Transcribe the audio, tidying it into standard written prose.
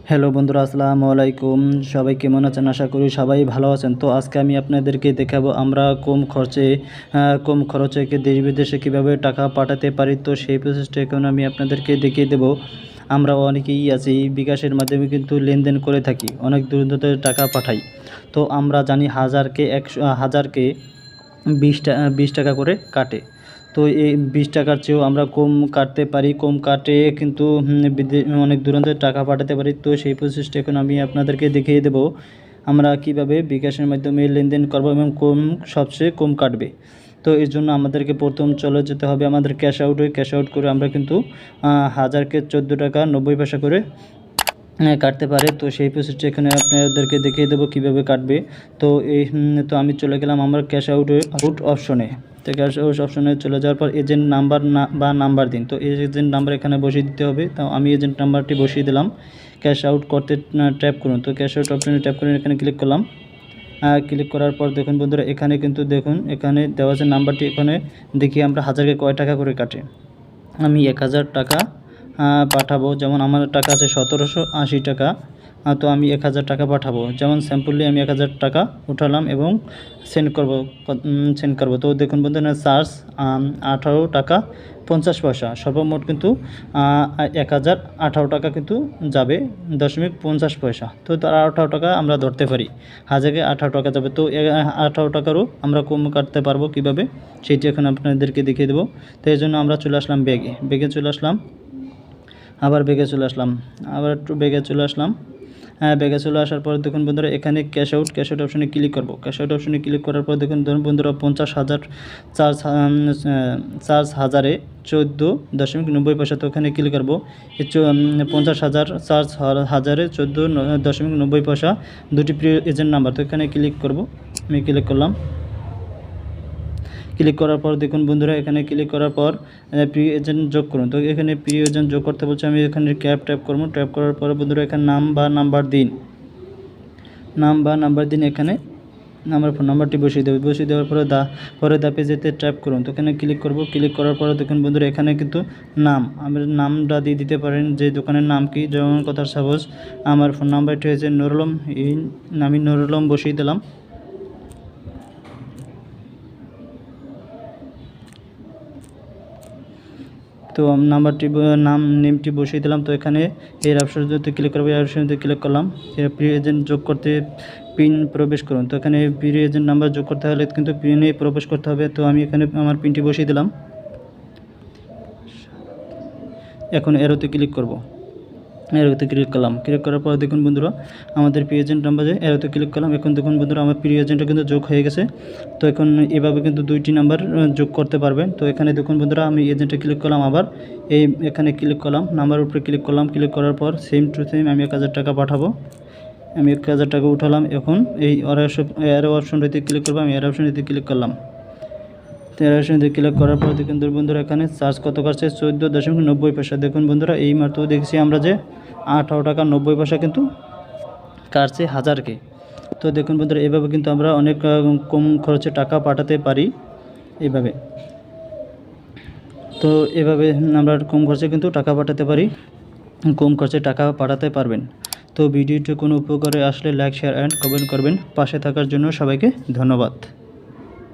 Hello বন্ধুরা, আসসালামু আলাইকুম। সবাই কেমন আছেন? আশা করি সবাই ভালো আছেন। তো আজকে আমি আপনাদেরকে দেখাবো আমরা কম খরচে দেশ বিদেশে কীভাবে টাকা পাঠাতে পারি। তো সেই প্রসেসটা এখন আমি আপনাদেরকে দেখিয়ে দেবো। আমরা অনেকেই আছি বিকাশের মাধ্যমে কিন্তু লেনদেন করে থাকি, অনেক দূর দূরে টাকা পাঠাই। তো আমরা জানি হাজারকে 20 টাকা করে কাটে। তো এই 20 টাকার চেয়েও আমরা কম কাটতে পারি, কম কাটে কিন্তু অনেক দূরান্তে টাকা পাঠাতে পারি। তো সেই প্রসেসটা এখন আমি আপনাদেরকে দেখিয়ে দেবো আমরা কিভাবে বিকাশের মাধ্যমে লেনদেন করব এবং সবচেয়ে কম কাটবে। তো এর জন্য আমাদেরকে প্রথম চলে যেতে হবে আমাদের ক্যাশ আউট করে আমরা কিন্তু হাজারকে 14 টাকা 90 পয়সা করে কাটতে পারে। তো সেই প্রসেসটা এখানে আপনাদেরকে দেখিয়ে দেবো কীভাবে কাটবে। তো তো আমি চলে গেলাম আমার ক্যাশ আউট অপশনে। তো ক্যাশ আউট অপশনে চলে যাওয়ার পর এজেন্ট নাম্বার নাম্বার দিন। তো এজেন্ট নাম্বার এখানে বসিয়ে দিতে হবে। তো আমি এজেন্ট নাম্বারটি বসিয়ে দিলাম। ক্যাশ আউট করতে ট্যাপ করুন। তো ক্যাশ আউট অপশনে ট্যাপ করে এখানে ক্লিক করলাম। ক্লিক করার পর দেখুন বন্ধুরা, এখানে কিন্তু দেখুন এখানে দেওয়া আছে নাম্বারটি। এখানে দেখি আমরা হাজারকে কয় টাকা করে কাটে। আমি 1000 টাকা পাঠাবো। যেমন আমার টাকা আছে 1780 টাকা। তো আমি 1000 টাকা পাঠাবো। যেমন স্যাম্পলি আমি 1000 টাকা উঠালাম এবং সেন্ড করব। তো দেখুন বন্ধুরা, চার্জ 18 টাকা 50 পয়সা। সর্বমোট কিন্তু 1018 টাকা কিন্তু যাবে 0.50 পয়সা। তো তার 18 টাকা আমরা ধরতে পারি, হাজারে 18 টাকা যাবে। তো 18 টাকারও আমরা কম কাটতে পারবো কীভাবে, সেটি এখন আপনাদেরকে দেখিয়ে দেবো। তো এই জন্য আমরা চলে আসলাম বেগে চলে আসলাম। আবার বেগে চলে আসলাম, আবার একটু বেগে চলে আসলাম। বেগে চলে আসার পর দেখুন বন্ধুরা, এখানে ক্যাশ আউট অপশনে ক্লিক করব। ক্যাশ আউট অপশনে ক্লিক করার পর দেখুন বন্ধুরা 50,000 চার্জ হাজারে 14.90 পয়সা। তো এখানে ক্লিক করবো। 50,000 চার্জ হাজারে 14.90 পয়সা, দুটি প্রিয় এজেন্ট নাম্বার। তো এখানে ক্লিক করব। আমি ক্লিক করলাম। ক্লিক করার পর দেখুন বন্ধুরা, এখানে ক্লিক করার পর প্রিয় এজেন্ট যোগ করুন। তো এখানে প্রিয় এজেন্ট যোগ করতে বলছে, আমি এখানে ট্যাপ করবো। ট্যাপ করার পর বন্ধুরা এখানে নাম বা নাম্বার দিন। এখানে আমার ফোন নাম্বারটি বসিয়ে দেওয়ার পরে পরে ধাপে যেতে ট্যাপ করুন। তো এখানে ক্লিক করব। ক্লিক করার পরে দেখুন বন্ধুরা, এখানে কিন্তু আমার নামটা দিয়ে দিতে পারেন, যে দোকানের নাম কি। যেমন কথা সাপোজ আমার ফোন নাম্বারটি হয়েছে নুরুল আলম। আমি নুরুল আলম বসিয়ে দিলাম। তো নেমটি বসিয়ে দিলাম। তো এখানে এর অপশনটিতে ক্লিক করবো। এর অপশনটিতে ক্লিক করলাম। প্রিয় এজেন্ট যোগ করতে পিন প্রবেশ করুন। তো এখানে প্রিয় এজেন্ট নাম্বার যোগ করতে হলে কিন্তু পিনে প্রবেশ করতে হবে। তো আমি এখানে আমার পিনটি বসিয়ে দিলাম। এখন এরোতে ক্লিক করব। এরোতে ক্লিক করলাম। ক্লিক করার পর দেখুন বন্ধুরা, আমাদের প্রিয় এজেন্ট নাম্বারে এরোতে ক্লিক করলাম। এখন দেখুন বন্ধুরা, আমার প্রিয় এজেন্টটা কিন্তু যোগ হয়ে গেছে। তো এখন এভাবে কিন্তু 2টি নাম্বার যোগ করতে পারবেন। তো এখানে দেখুন বন্ধুরা, আমি এজেন্টে ক্লিক করলাম। আবার এখানে ক্লিক করলাম, নাম্বার উপরে ক্লিক করলাম। ক্লিক করার পর সেম টু সেম আমি 1000 টাকা পাঠাবো। আমি 1000 টাকা উঠালাম। এখন এই এরো অপশনটিতে ক্লিক করবো। আমি এরো অপশনটিতে ক্লিক করলাম। ক্লিক করার পর দেখুন বন্ধুরা, এখানে চার্জ কত কাটছে 14.90 পয়সা। দেখুন বন্ধুরা, এই মাত্র দেখছি আমরা যে 18 টাকা 90 পয়সা কিন্তু কাটছে হাজারকে। তো দেখুন বন্ধুরা, এভাবে কিন্তু আমরা অনেক কম খরচে টাকা পাঠাতে পারি এইভাবে। তো এভাবে আমরা কম খরচে কিন্তু টাকা পাঠাতে পারি, কম খরচে টাকা পাঠাতে পারবেন। তো ভিডিওটি কোনো উপকারে আসলে লাইক, শেয়ার অ্যান্ড কমেন্ট করবেন। পাশে থাকার জন্য সবাইকে ধন্যবাদ।